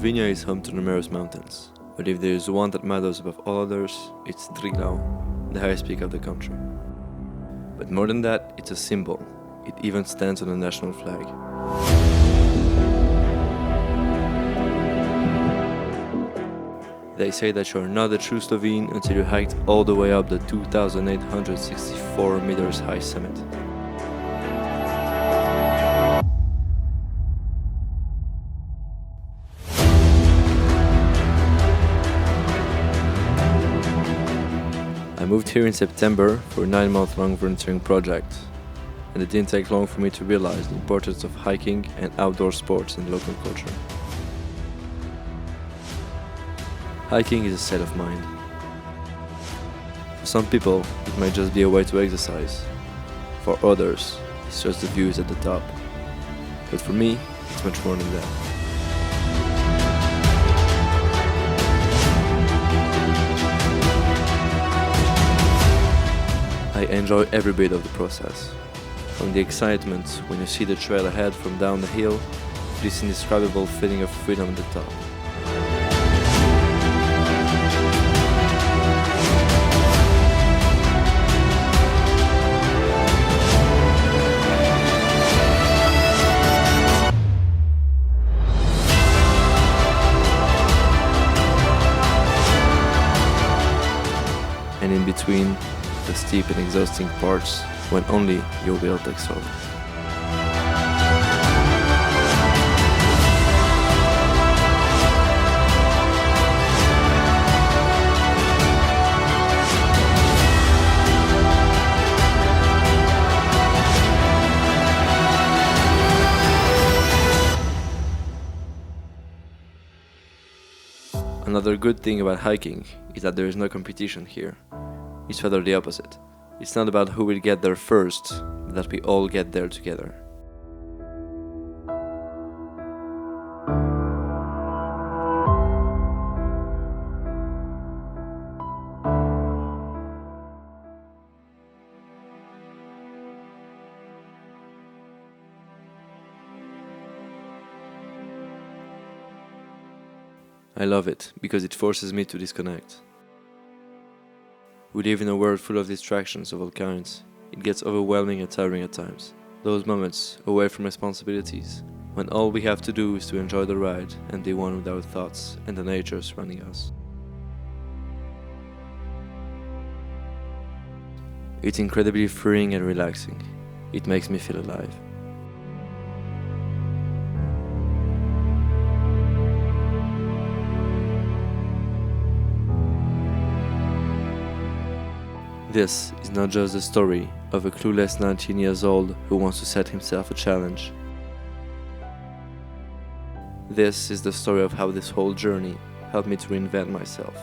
Slovenia is home to numerous mountains, but if there is one that matters above all others, it's Triglav, the highest peak of the country. But more than that, it's a symbol. It even stands on the national flag. They say that you are not a true Slovene until you hiked all the way up the 2,864 meters high summit. I moved here in September for a 9-month-long volunteering project, and it didn't take long for me to realize the importance of hiking and outdoor sports in local culture. Hiking is a state of mind. For some people, it might just be a way to exercise. For others, it's just the views at the top. But for me, it's much more than that. I enjoy every bit of the process. From the excitement when you see the trail ahead from down the hill, to this indescribable feeling of freedom at the top. And in between, the steep and exhausting parts when only your will takes over. Another good thing about hiking is that there is no competition here. It's rather the opposite. It's not about who will get there first, but that we all get there together. I love it because it forces me to disconnect. We live in a world full of distractions of all kinds. It gets overwhelming and tiring at times. Those moments, away from responsibilities, when all we have to do is to enjoy the ride and be one with our thoughts and the nature surrounding us. It's incredibly freeing and relaxing. It makes me feel alive. This is not just the story of a clueless 19 years old who wants to set himself a challenge. This is the story of how this whole journey helped me to reinvent myself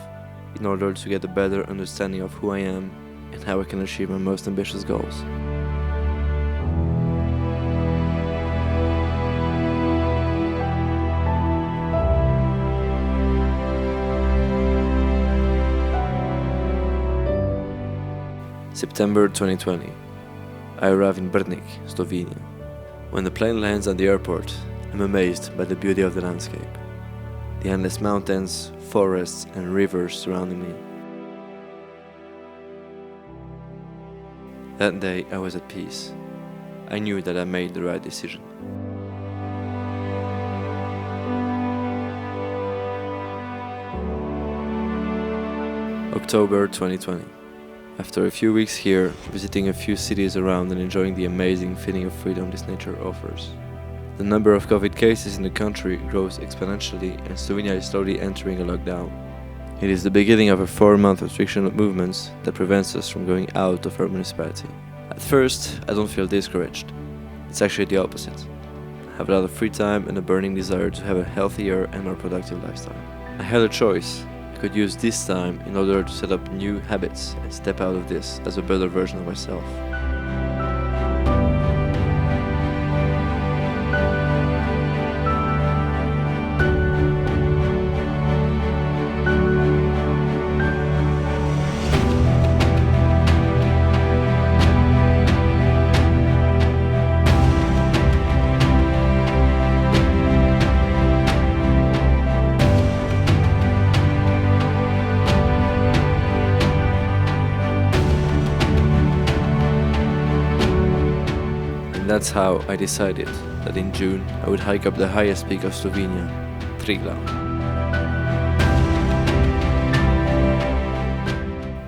in order to get a better understanding of who I am and how I can achieve my most ambitious goals. September 2020. I arrive in Brnik, Slovenia. When the plane lands at the airport, I'm amazed by the beauty of the landscape. The endless mountains, forests and rivers surrounding me. That day I was at peace. I knew that I made the right decision. October 2020. After a few weeks here, visiting a few cities around and enjoying the amazing feeling of freedom this nature offers. The number of COVID cases in the country grows exponentially and Slovenia is slowly entering a lockdown. It is the beginning of a 4-month restriction of movements that prevents us from going out of our municipality. At first, I don't feel discouraged. It's actually the opposite. I have a lot of free time and a burning desire to have a healthier and more productive lifestyle. I had a choice. I could use this time in order to set up new habits and step out of this as a better version of myself. that's how I decided that in June I would hike up the highest peak of Slovenia, Triglav.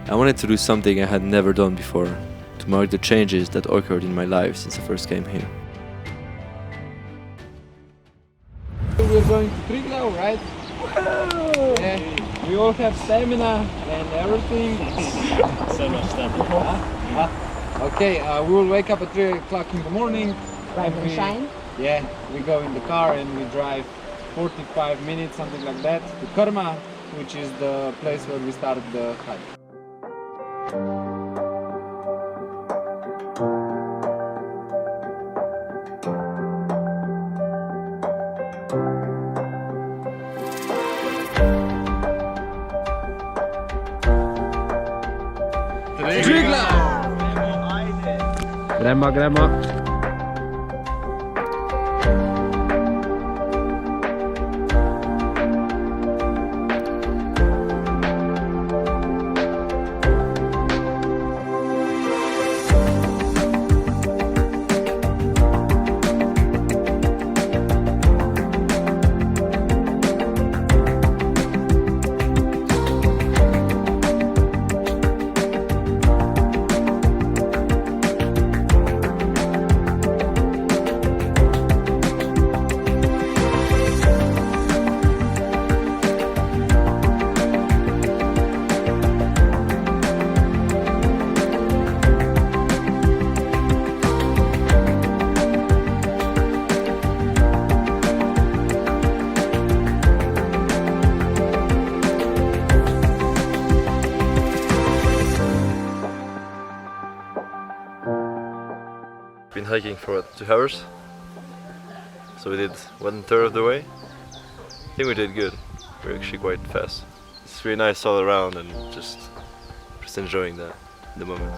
I wanted to do something I had never done before, to mark the changes that occurred in my life since I first came here. We're going to Triglav, right? Yeah, we all have stamina and everything. So much stamina. Okay, we will wake up at 3 o'clock in the morning. Rise and shine. Yeah, we go in the car and we drive 45 minutes, something like that, to Karma, which is the place where we started the hike. Triglav! Grandma. Been hiking for what, 2 hours? So we did 1/3 of the way. I think we did good. We're actually quite fast. It's really nice all around and just enjoying that in the moment.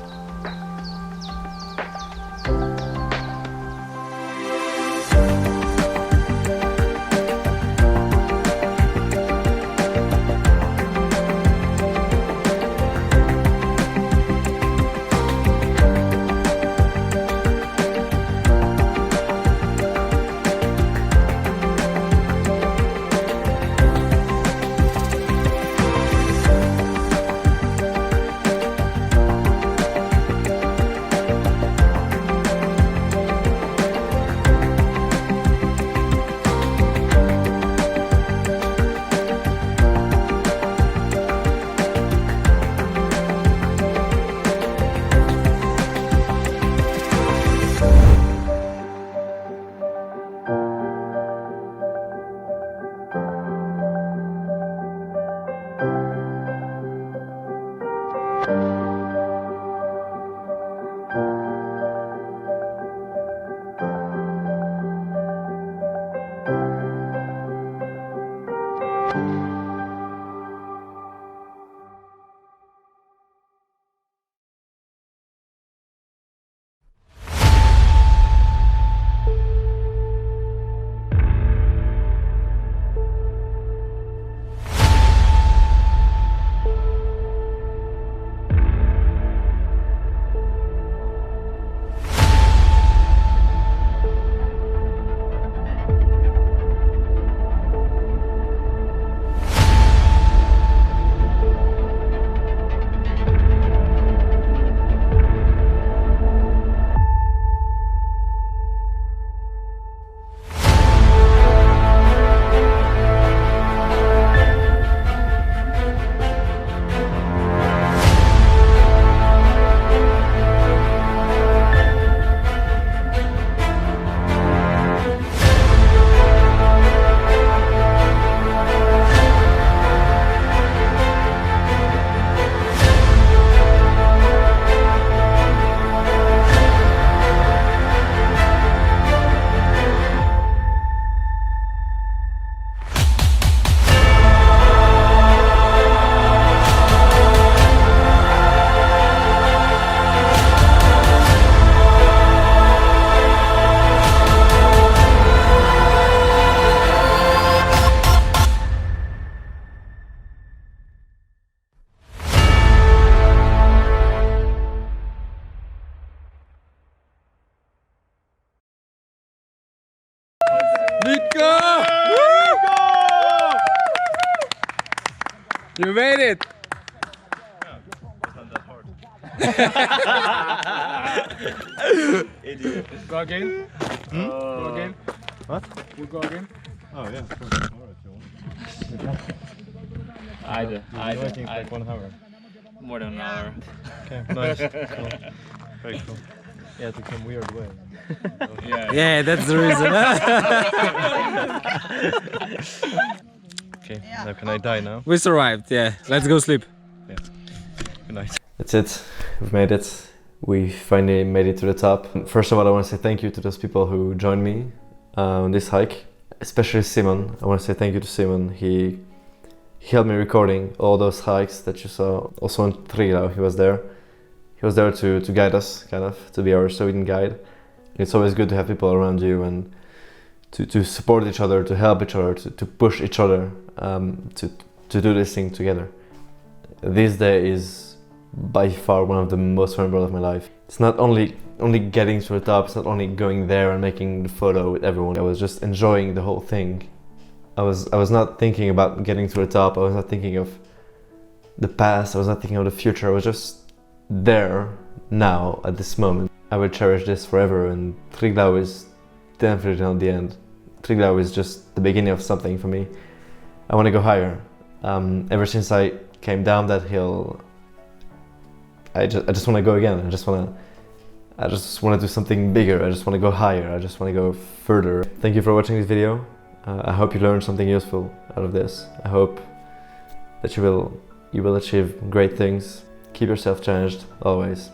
You made it! Idiot. Go again? Go again? What? You go again? Oh yeah, of course. Alright, if you want. Either. Like 1 hour. More than an hour. Okay, nice. Cool. Very cool. Yeah, to some weird way. Yeah. Yeah, that's the reason. Okay, now can I die now? We survived, yeah. Let's go sleep. Yeah. Good night. That's it. We've made it. We finally made it to the top. First of all, I want to say thank you to those people who joined me on this hike, especially Simon. I want to say thank you to Simon. He helped me recording all those hikes that you saw. Also on Triglav, he was there. He was there to guide us, kind of, to be our Sweden guide. It's always good to have people around you and to support each other, to help each other, to push each other, to do this thing together. This day is by far one of the most memorable of my life. It's not only getting to the top, it's not only going there and making the photo with everyone. I was just enjoying the whole thing. I was not thinking about getting to the top, I was not thinking of the past, I was not thinking of the future, I was just there, now, at this moment. I will cherish this forever, and Triglav is definitely not the end. Triglav is just the beginning of something for me. I want to go higher. Ever since I came down that hill, I just want to go again. I just want to do something bigger. I just want to go higher. I just want to go further. Thank you for watching this video. I hope you learned something useful out of this. I hope that you will achieve great things. Keep yourself challenged always.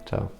Ciao.